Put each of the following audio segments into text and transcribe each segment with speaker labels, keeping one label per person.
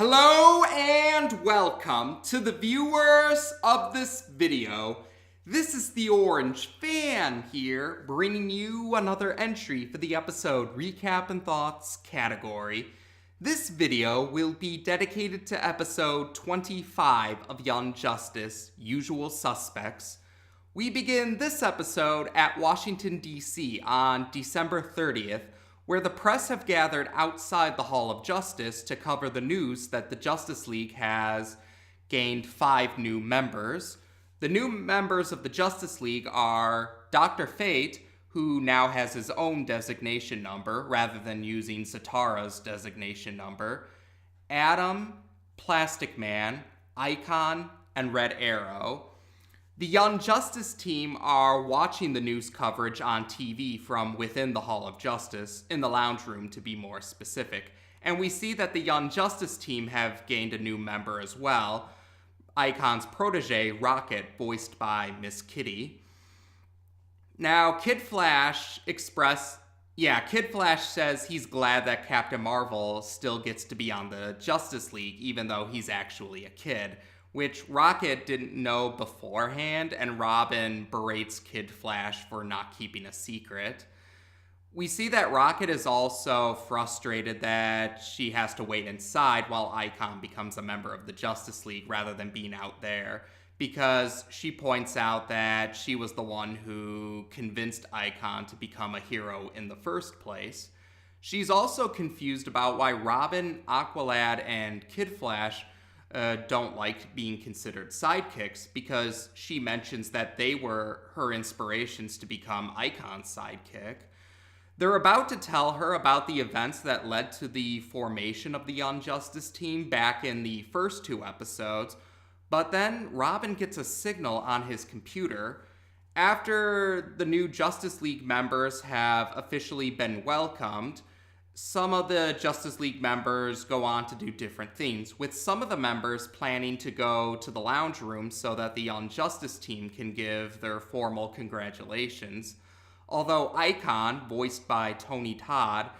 Speaker 1: Hello and welcome to the viewers of this video. This is the Orange Fan here, bringing you another entry for the episode Recap and Thoughts category. This video will be dedicated to episode 25 of Young Justice, Usual Suspects. We begin this episode at Washington, D.C. on December 30th, where the press have gathered outside the Hall of Justice to cover the news that the Justice League has gained 5 new members. The new members of the Justice League are Dr. Fate, who now has his own designation number rather than using Zatara's designation number, Atom, Plastic Man, Icon, and Red Arrow. The Young Justice team are watching the news coverage on TV from within the Hall of Justice, in the lounge room to be more specific, and we see that the Young Justice team have gained a new member as well, Icon's protege, Rocket, voiced by Miss Kitty. Now, Kid Flash says he's glad that Captain Marvel still gets to be on the Justice League, even though he's actually a kid, which Rocket didn't know beforehand, and Robin berates Kid Flash for not keeping a secret. We see that Rocket is also frustrated that she has to wait inside while Icon becomes a member of the Justice League rather than being out there, because she points out that she was the one who convinced Icon to become a hero in the first place. She's also confused about why Robin, Aqualad, and Kid Flash don't like being considered sidekicks, because she mentions that they were her inspirations to become Icon's sidekick. They're about to tell her about the events that led to the formation of the Young Justice team back in the first 2 episodes, but then Robin gets a signal on his computer. After the new Justice League members have officially been welcomed, some of the Justice League members go on to do different things, with some of the members planning to go to the lounge room so that the Young Justice team can give their formal congratulations. Although Icon, voiced by Tony Todd,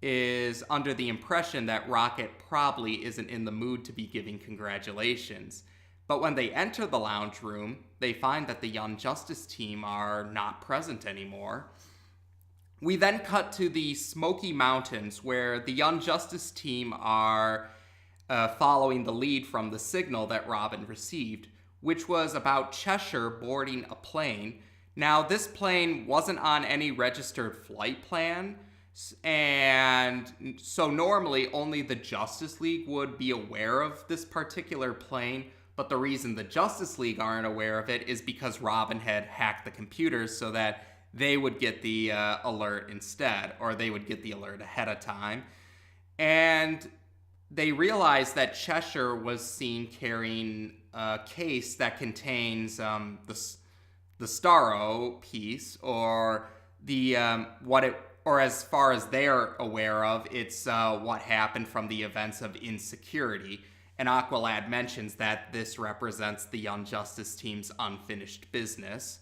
Speaker 1: is under the impression that Rocket probably isn't in the mood to be giving congratulations. But when they enter the lounge room, they find that the Young Justice team are not present anymore. We then cut to the Smoky Mountains, where the Young Justice team are following the lead from the signal that Robin received, which was about Cheshire boarding a plane. Now, this plane wasn't on any registered flight plan, and so normally only the Justice League would be aware of this particular plane, but the reason the Justice League aren't aware of it is because Robin had hacked the computers so that they would get the alert instead, or they would get the alert ahead of time. And they realized that Cheshire was seen carrying a case that contains the Starro piece, or or as far as they're aware of, it's what happened from the events of Insecurity. And Aqualad mentions that this represents the Young Justice team's unfinished business.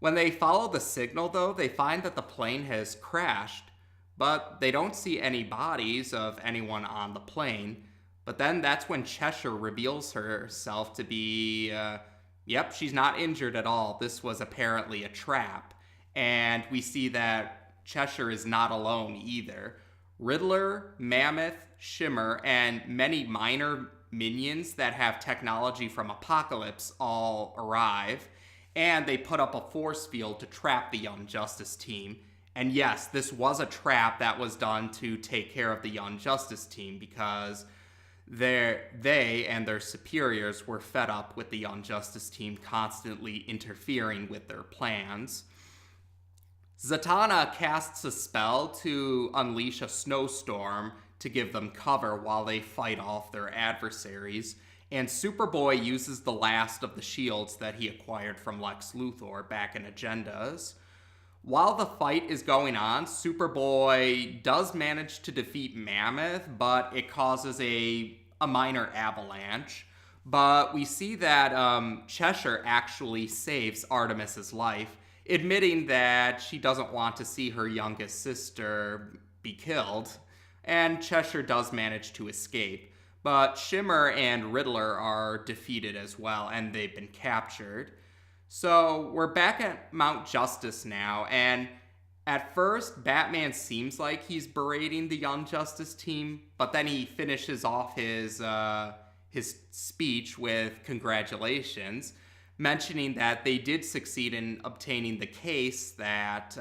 Speaker 1: When they follow the signal, though, they find that the plane has crashed, but they don't see any bodies of anyone on the plane. But then that's when Cheshire reveals herself to be, she's not injured at all. This was apparently a trap. And we see that Cheshire is not alone either. Riddler, Mammoth, Shimmer, and many minor minions that have technology from Apocalypse all arrive. And they put up a force field to trap the Young Justice team. And yes, this was a trap that was done to take care of the Young Justice team, because they and their superiors were fed up with the Young Justice team constantly interfering with their plans. Zatanna casts a spell to unleash a snowstorm to give them cover while they fight off their adversaries. And Superboy uses the last of the shields that he acquired from Lex Luthor back in Agendas. While the fight is going on, Superboy does manage to defeat Mammoth, but it causes a minor avalanche. But we see that Cheshire actually saves Artemis's life, admitting that she doesn't want to see her youngest sister be killed. And Cheshire does manage to escape. But Shimmer and Riddler are defeated as well, and they've been captured. So we're back at Mount Justice now, and at first, Batman seems like he's berating the Young Justice team, but then he finishes off his speech with congratulations, mentioning that they did succeed in obtaining the case that,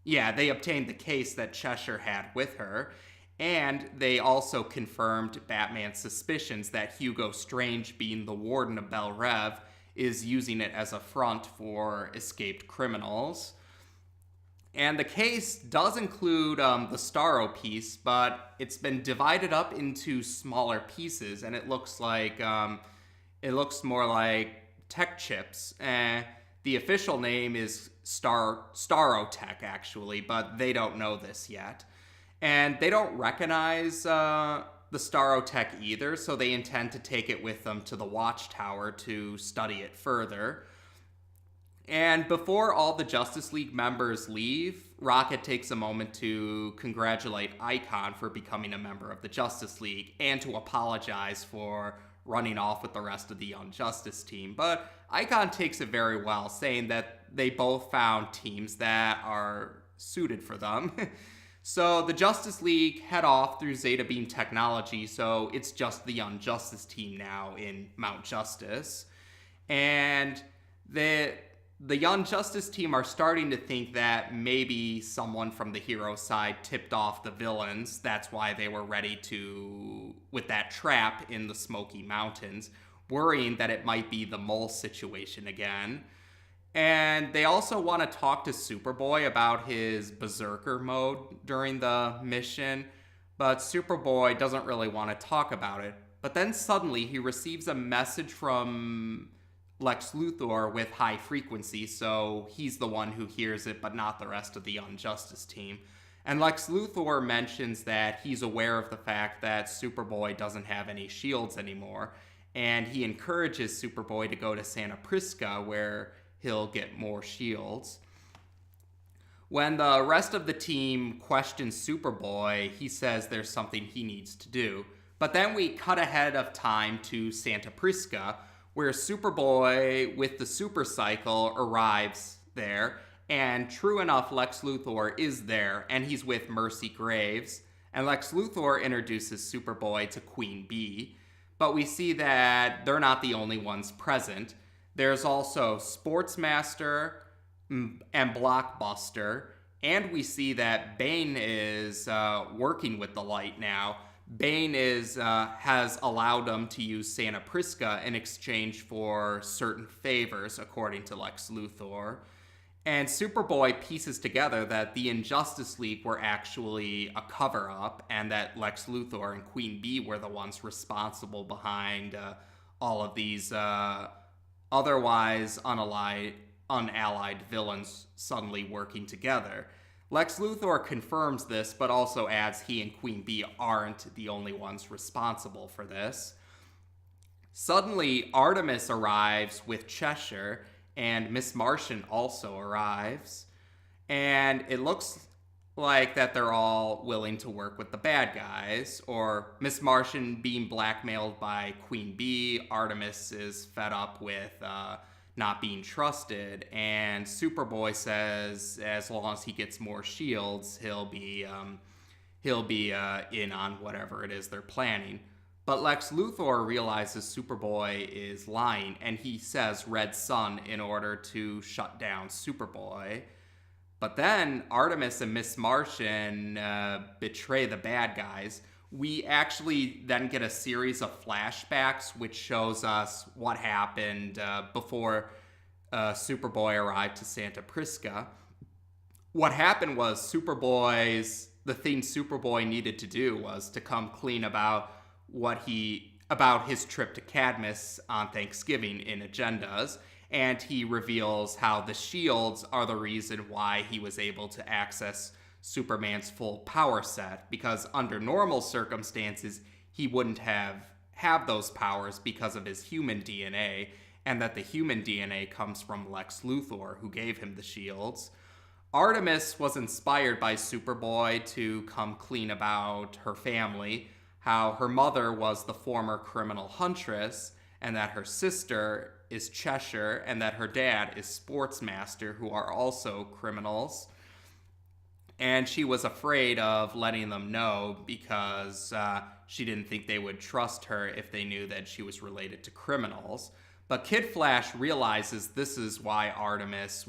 Speaker 1: they obtained the case that Cheshire had with her, and they also confirmed Batman's suspicions that Hugo Strange, being the warden of Bel Rev, is using it as a front for escaped criminals. And the case does include the Starro piece, but it's been divided up into smaller pieces, and it looks more like tech chips. The official name is Starro Tech, actually, but they don't know this yet. And they don't recognize the Starro Tech either, so they intend to take it with them to the Watchtower to study it further. And before all the Justice League members leave, Rocket takes a moment to congratulate Icon for becoming a member of the Justice League and to apologize for running off with the rest of the Young Justice team. But Icon takes it very well, saying that they both found teams that are suited for them. So the Justice League head off through Zeta Beam technology, so it's just the Young Justice team now in Mount Justice. And the Young Justice team are starting to think that maybe someone from the hero side tipped off the villains. That's why they were ready with that trap in the Smoky Mountains, worrying that it might be the mole situation again. And they also want to talk to Superboy about his berserker mode during the mission, but Superboy doesn't really want to talk about it. But then suddenly he receives a message from Lex Luthor with high frequency, so he's the one who hears it, but not the rest of the Young Justice team. And Lex Luthor mentions that he's aware of the fact that Superboy doesn't have any shields anymore, and he encourages Superboy to go to Santa Prisca, where he'll get more shields. When the rest of the team questions Superboy, he says there's something he needs to do. But then we cut ahead of time to Santa Prisca, where Superboy with the supercycle arrives there, and true enough, Lex Luthor is there, and he's with Mercy Graves, and Lex Luthor introduces Superboy to Queen Bee, but we see that they're not the only ones present. There's also Sportsmaster and Blockbuster, and we see that Bane is working with the Light now. Bane has allowed them to use Santa Prisca in exchange for certain favors, according to Lex Luthor. And Superboy pieces together that the Injustice League were actually a cover-up, and that Lex Luthor and Queen Bee were the ones responsible behind all of these otherwise unallied villains suddenly working together. Lex Luthor confirms this, but also adds he and Queen Bee aren't the only ones responsible for this. Suddenly, Artemis arrives with Cheshire, and Miss Martian also arrives. And it looks like that they're all willing to work with the bad guys, or Miss Martian being blackmailed by Queen Bee, Artemis is fed up with not being trusted, and Superboy says as long as he gets more shields, he'll be in on whatever it is they're planning. But Lex Luthor realizes Superboy is lying, and he says Red Sun in order to shut down Superboy. But then Artemis and Miss Martian betray the bad guys. We actually then get a series of flashbacks which shows us what happened before Superboy arrived to Santa Prisca. What happened was the thing Superboy needed to do was to come clean about his trip to Cadmus on Thanksgiving in Agendas, and he reveals how the shields are the reason why he was able to access Superman's full power set, because under normal circumstances he wouldn't have those powers because of his human DNA, and that the human DNA comes from Lex Luthor, who gave him the shields. Artemis was inspired by Superboy to come clean about her family. how her mother was the former criminal Huntress, and that her sister is Cheshire, and that her dad is Sportsmaster, who are also criminals. And she was afraid of letting them know because she didn't think they would trust her if they knew that she was related to criminals. But Kid Flash realizes this is why Artemis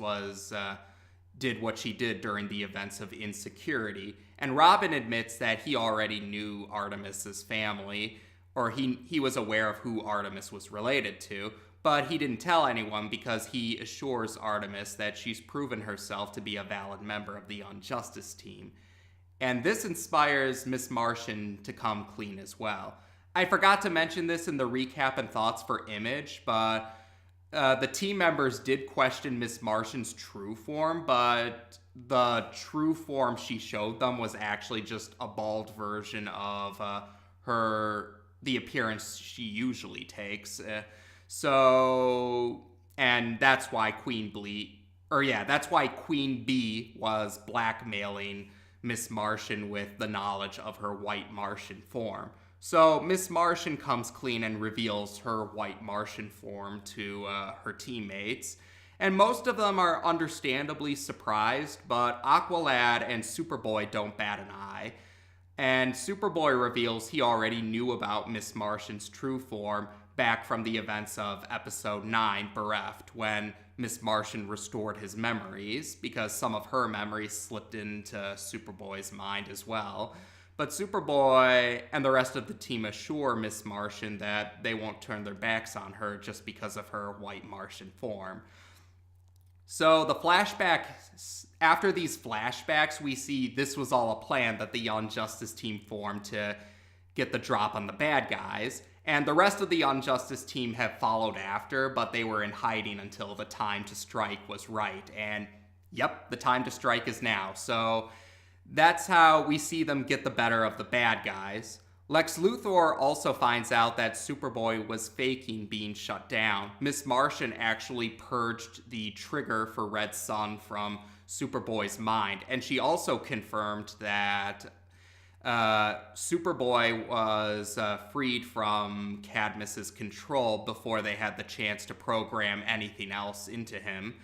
Speaker 1: did what she did during the events of Insecurity. And Robin admits that he already knew Artemis's family, or he was aware of who Artemis was related to, but he didn't tell anyone because he assures Artemis that she's proven herself to be a valid member of the Unjustice team. And this inspires Miss Martian to come clean as well. I forgot to mention this in the recap and thoughts for Image, but the team members did question Miss Martian's true form, but the true form she showed them was actually just a bald version of the appearance she usually takes. And that's why Queen Bee was blackmailing Miss Martian with the knowledge of her white Martian form. So Miss Martian comes clean and reveals her white Martian form to her teammates. And most of them are understandably surprised, but Aqualad and Superboy don't bat an eye. And Superboy reveals he already knew about Miss Martian's true form back from the events of episode 9, Bereft, when Miss Martian restored his memories, because some of her memories slipped into Superboy's mind as well. But Superboy and the rest of the team assure Miss Martian that they won't turn their backs on her just because of her white Martian form. So after these flashbacks, we see this was all a plan that the Unjustice team formed to get the drop on the bad guys. And the rest of the Unjustice team have followed after, but they were in hiding until the time to strike was right. And yep, the time to strike is now. So that's how we see them get the better of the bad guys. Lex Luthor also finds out that Superboy was faking being shut down. Miss Martian actually purged the trigger for Red Sun from Superboy's mind, and she also confirmed that Superboy was freed from Cadmus's control before they had the chance to program anything else into him.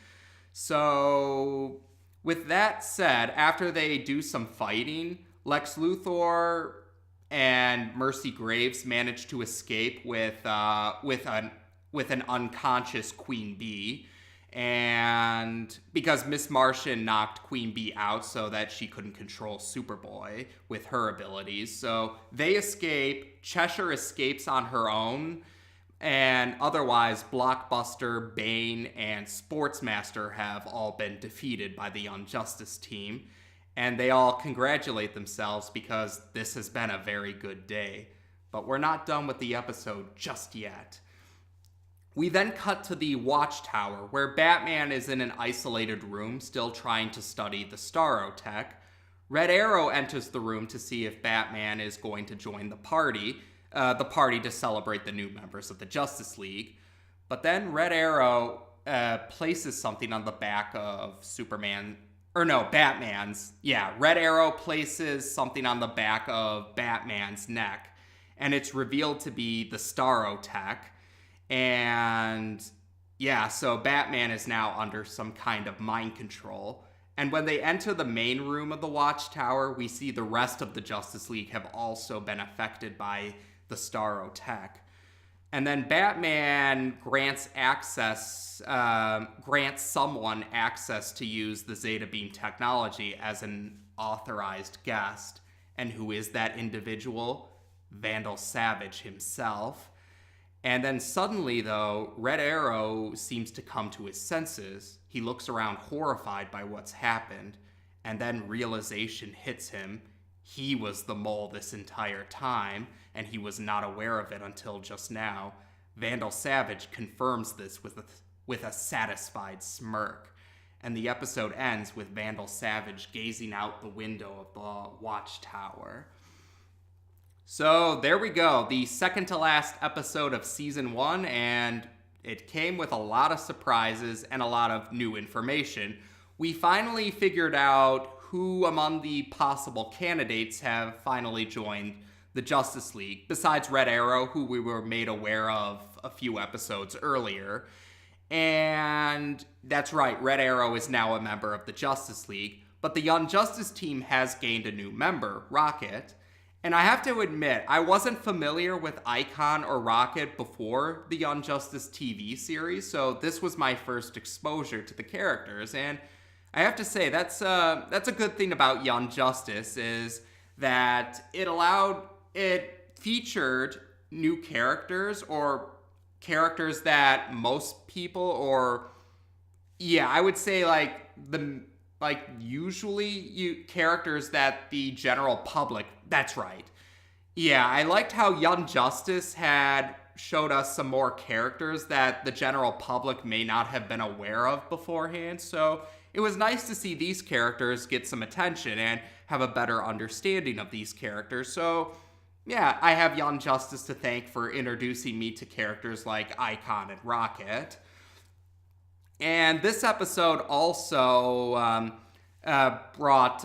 Speaker 1: So with that said, after they do some fighting, Lex Luthor and Mercy Graves manage to escape with an unconscious Queen Bee, and because Miss Martian knocked Queen Bee out so that she couldn't control Superboy with her abilities. So they escape. Cheshire escapes on her own. And otherwise, Blockbuster, Bane, and Sportsmaster have all been defeated by the Unjustice team. And they all congratulate themselves because this has been a very good day. But we're not done with the episode just yet. We then cut to the Watchtower, where Batman is in an isolated room still trying to study the Starro tech. Red Arrow enters the room to see if Batman is going to join the party to celebrate the new members of the Justice League. But then Red Arrow places something on the back of Batman's. Yeah, Red Arrow places something on the back of Batman's neck, and it's revealed to be the Starro tech. And yeah, so Batman is now under some kind of mind control. And when they enter the main room of the Watchtower, we see the rest of the Justice League have also been affected by the Starro tech. And then Batman grants someone access to use the Zeta Beam technology as an authorized guest. And who is that individual? Vandal Savage himself. And then suddenly, though, Red Arrow seems to come to his senses. He looks around horrified by what's happened, and then realization hits him. He was the mole this entire time, and he was not aware of it until just now. Vandal Savage confirms this with a satisfied smirk, and the episode ends with Vandal Savage gazing out the window of the Watchtower. So there we go, the second to last episode of season 1, and it came with a lot of surprises and a lot of new information. We finally figured out who among the possible candidates have finally joined the Justice League, besides Red Arrow, who we were made aware of a few episodes earlier. And that's right, Red Arrow is now a member of the Justice League, but the Young Justice team has gained a new member, Rocket. And I have to admit, I wasn't familiar with Icon or Rocket before the Young Justice TV series, so this was my first exposure to the characters. And I have to say, that's a good thing about Young Justice, is that it featured new characters, or characters that most people, or yeah, I would say usually characters that the general public, that's right. Yeah, I liked how Young Justice had showed us some more characters that the general public may not have been aware of beforehand, so it was nice to see these characters get some attention and have a better understanding of these characters. So yeah, I have Young Justice to thank for introducing me to characters like Icon and Rocket. And this episode also brought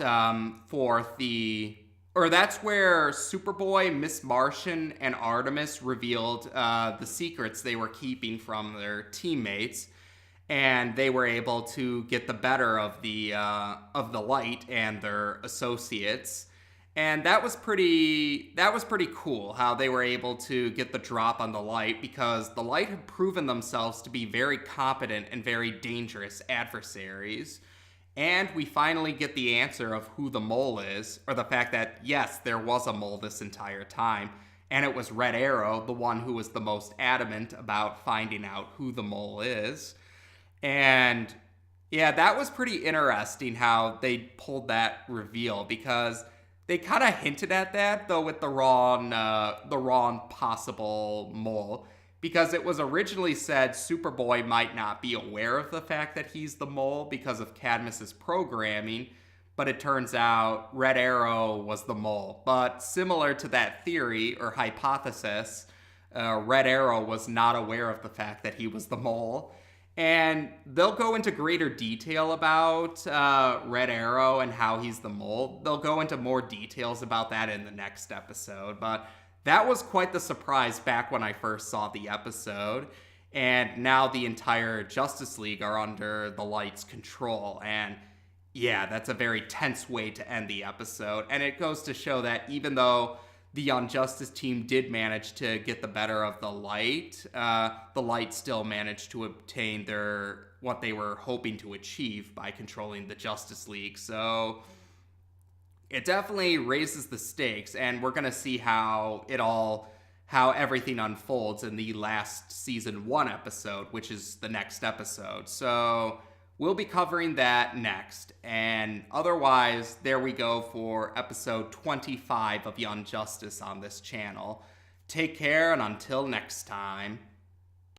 Speaker 1: forth that's where Superboy, Miss Martian, and Artemis revealed the secrets they were keeping from their teammates, and they were able to get the better of the Light and their associates. And that was pretty cool how they were able to get the drop on the Light, because the Light had proven themselves to be very competent and very dangerous adversaries. And we finally get the answer of who the mole is, or the fact that, yes, there was a mole this entire time, and it was Red Arrow, the one who was the most adamant about finding out who the mole is. And yeah, that was pretty interesting how they pulled that reveal, because they kind of hinted at that, though with the wrong possible mole, because it was originally said Superboy might not be aware of the fact that he's the mole because of Cadmus's programming, but it turns out Red Arrow was the mole. But similar to that theory or hypothesis, Red Arrow was not aware of the fact that he was the mole. And they'll go into greater detail about Red Arrow and how he's the mole. They'll go into more details about that in the next episode. But that was quite the surprise back when I first saw the episode. And now the entire Justice League are under the Light's control. And yeah, that's a very tense way to end the episode. And it goes to show that even though the Young Justice team did manage to get the better of the Light still managed to obtain what they were hoping to achieve by controlling the Justice League. So it definitely raises the stakes, and we're going to see how everything unfolds in the last season 1 episode, which is the next episode. So we'll be covering that next. And otherwise, there we go for episode 25 of Young Justice on this channel. Take care, and until next time.